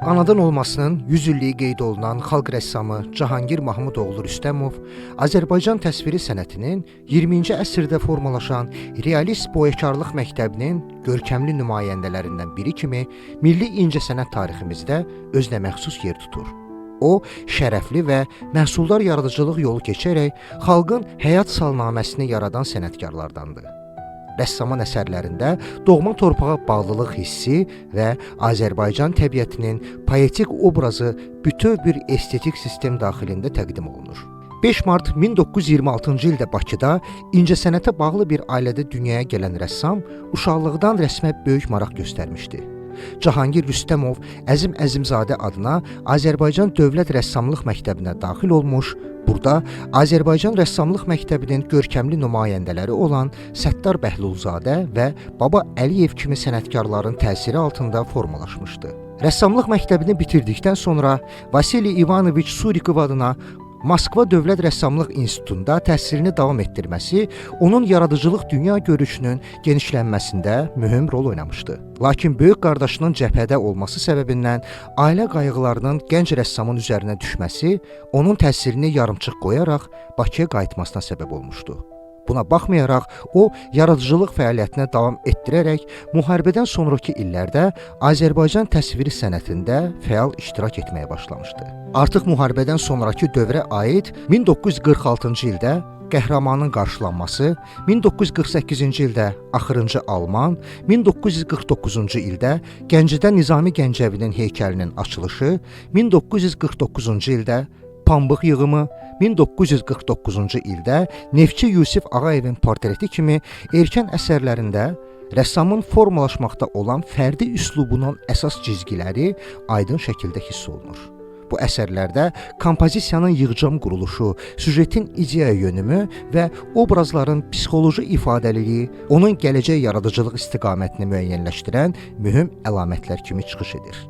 Anadan olmasının 100 illiyi qeyd olunan xalq rəssamı Cahangir Mahmudoğlu Rüstəmov Azərbaycan təsviri sənətinin 20-ci əsrdə formalaşan realist boyakarlıq məktəbinin görkəmli nümayəndələrindən biri kimi milli incəsənət tariximizdə özünəməxsus yer tutur. O, şərəfli və məhsuldar yaradıcılıq yolu keçərək xalqın həyat salnaməsini yaradan sənətkarlardandır. Rəssamın əsərlərində doğma torpağa bağlılıq hissi və Azərbaycan təbiətinin poetik obrazı bütöv bir estetik sistem daxilində təqdim olunur. 5 mart 1926-cı ildə Bakıda incəsənətə bağlı bir ailədə dünyaya gələn rəssam uşaqlıqdan rəsmə böyük maraq göstərmişdi. Cahangir Rüstəmov Əzim Əzimzadə adına Azərbaycan Dövlət Rəssamlıq Məktəbinə daxil olmuş, burada Azərbaycan Rəssamlıq Məktəbinin görkəmli nümayəndələri olan Səttar Bəhlulzadə və Baba Əliyev kimi sənətkarların təsiri altında formalaşmışdı. Rəssamlıq məktəbini bitirdikdən sonra Vasili İvanoviç Surikov adına Moskva Dövlət Rəssamlıq İnstitutunda təhsilini davam etdirməsi onun yaradıcılıq dünya görüşünün genişlənməsində mühüm rol oynamışdı. Lakin böyük qardaşının cəbhədə olması səbəbindən ailə qayğılarının gənc rəssamın üzərinə düşməsi onun təhsilini yarımçıq qoyaraq Bakıya qayıtmasına səbəb olmuşdu. Buna baxmayaraq, o, yaradıcılıq fəaliyyətinə davam etdirərək müharibədən sonraki illərdə Azərbaycan təsviri sənətində fəal iştirak etməyə başlamışdı. Artıq müharibədən sonraki dövrə aid 1946-cı ildə Qəhrəmanın qarşılanması, 1948-ci ildə Axırıncı Alman, 1949-cu ildə Gəncədə Nizami Gəncəvinin heykəlinin açılışı, 1949-cu ildə Pambıq yığımı, 1949-cu ildə Neftçi Yusif Ağayevin portreti kimi erkən əsərlərində rəssamın formalaşmaqda olan fərdi üslubunun əsas cizgiləri aydın şəkildə hiss olunur. Bu əsərlərdə kompozisiyanın yığcam quruluşu, süjetin ideya yönümü və obrazların psixoloji ifadəliliyi onun gələcək yaradıcılıq istiqamətini müəyyənləşdirən mühüm əlamətlər kimi çıxış edir.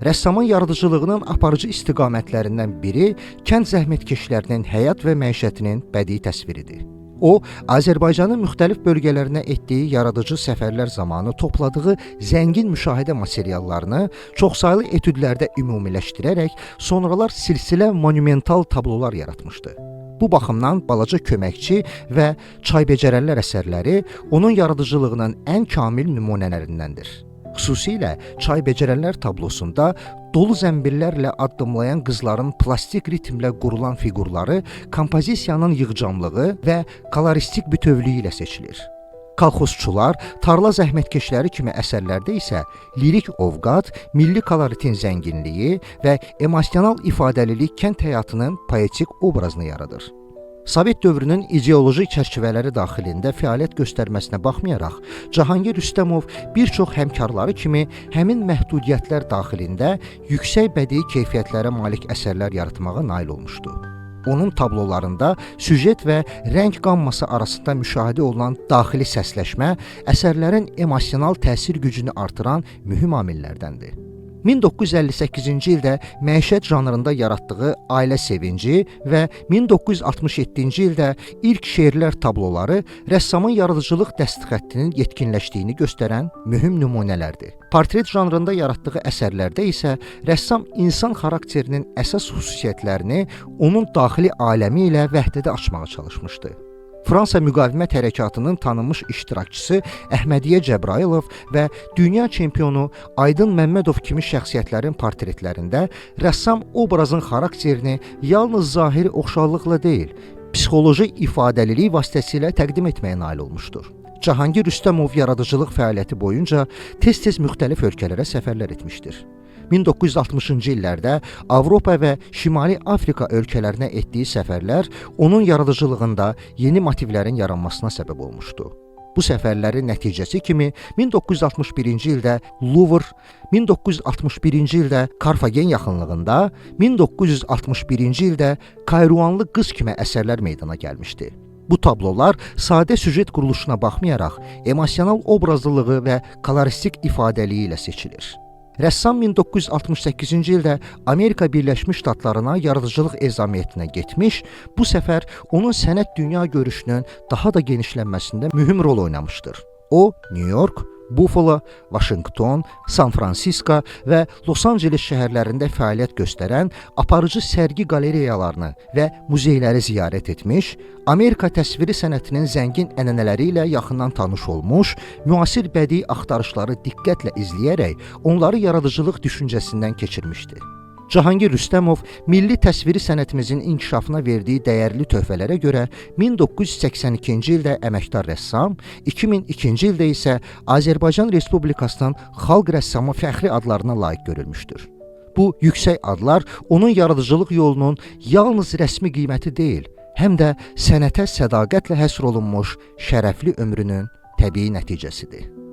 Rəssamın yaradıcılığının aparıcı istiqamətlərindən biri kənd zəhmətkeşlərinin həyat və məişətinin bədii təsviridir. O, Azərbaycanın müxtəlif bölgələrinə etdiyi yaradıcı səfərlər zamanı topladığı zəngin müşahidə materiallarını çoxsaylı etüdlərdə ümumiləşdirərək sonralar silsilə monumental tablolar yaratmışdı. Bu baxımdan Balaca Köməkçi və Çay Becərənlər əsərləri onun yaradıcılığının ən kamil nümunələrindəndir. Xüsusilə Çay Becərənlər tablosunda dolu zəmbillərlə addımlayan qızların plastik ritmlə qurulan fiqurları kompozisiyanın yığcamlığı və koloristik bütövlüyü ilə seçilir. Kolxozçular, tarla zəhmətkeşləri kimi əsərlərdə isə lirik ovqat, milli koloritin zənginliyi və emosional ifadəlilik kənd həyatının poetik obrazını yaradır. Sovet dövrünün ideoloji çərçivələri daxilində fəaliyyət göstərməsinə baxmayaraq, Cahangir Rüstəmov bir çox həmkarları kimi həmin məhdudiyyətlər daxilində yüksək bədii keyfiyyətlərə malik əsərlər yaratmağa nail olmuşdu. Onun tablolarında süjet və rəng qamması arasında müşahidə olunan daxili səsləşmə əsərlərin emosional təsir gücünü artıran mühüm amillərdəndir. 1958-ci ildə məişət janrında yaratdığı Ailə Sevinci və 1967-ci ildə ilk şeirlər tabloları rəssamın yaradıcılıq dəstxəttinin yetkinləşdiyini göstərən mühüm nümunələrdir. Portret janrında yaratdığı əsərlərdə isə rəssam insan xarakterinin əsas xüsusiyyətlərini onun daxili aləmi ilə vəhdədə açmağa çalışmışdı. Fransa müqavimət hərəkatının tanınmış iştirakçısı Əhmədiyyə Cəbrayılov və dünya çempionu Aydın Məmmədov kimi şəxsiyyətlərin portretlərində rəssam obrazın xarakterini yalnız zahiri oxşarlıqla deyil, psixoloji ifadəlilik vasitəsilə təqdim etməyə nail olmuşdur. Cahangir Rüstəmov yaradıcılıq fəaliyyəti boyunca tez-tez müxtəlif ölkələrə səfərlər etmişdir. 1960-cı illərdə Avropa və Şimali Afrika ölkələrinə etdiyi səfərlər onun yaradıcılığında yeni motivlərin yaranmasına səbəb olmuşdu. Bu səfərlərin nəticəsi kimi 1961-ci ildə Louvre, 1961-ci ildə Karfagen yaxınlığında, 1961-ci ildə Kayruanlı qız kimi əsərlər meydana gəlmişdi. Bu tablolar sadə süjet quruluşuna baxmayaraq, emosional obrazlılığı və koloristik ifadəliyi ilə seçilir. Rəssam 1968-ci ildə Amerika Birləşmiş Ştatlarına yaradıcılıq ezamiyyətinə getmiş, bu səfər onun sənət dünya görüşünün daha da genişlənməsində mühüm rol oynamışdır. O, New York, Buffalo, Vaşinqton, San Fransisko və Los Anceles şəhərlərində fəaliyyət göstərən aparıcı sərgi qaleriyalarını və muzeyləri ziyarət etmiş, Amerika təsviri sənətinin zəngin ənənələri ilə yaxından tanış olmuş, müasir bədii axtarışları diqqətlə izləyərək onları yaradıcılıq düşüncəsindən keçirmişdi. Cahangir Rüstəmov milli təsviri sənətimizin inkişafına verdiyi dəyərli töhfələrə görə 1982-ci ildə əməkdar rəssam, 2002-ci ildə isə Azərbaycan Respublikasının xalq rəssamı fəxri adlarına layiq görülmüşdür. Bu yüksək adlar onun yaradıcılıq yolunun yalnız rəsmi qiyməti deyil, həm də sənətə sədaqətlə həsr olunmuş şərəfli ömrünün təbii nəticəsidir.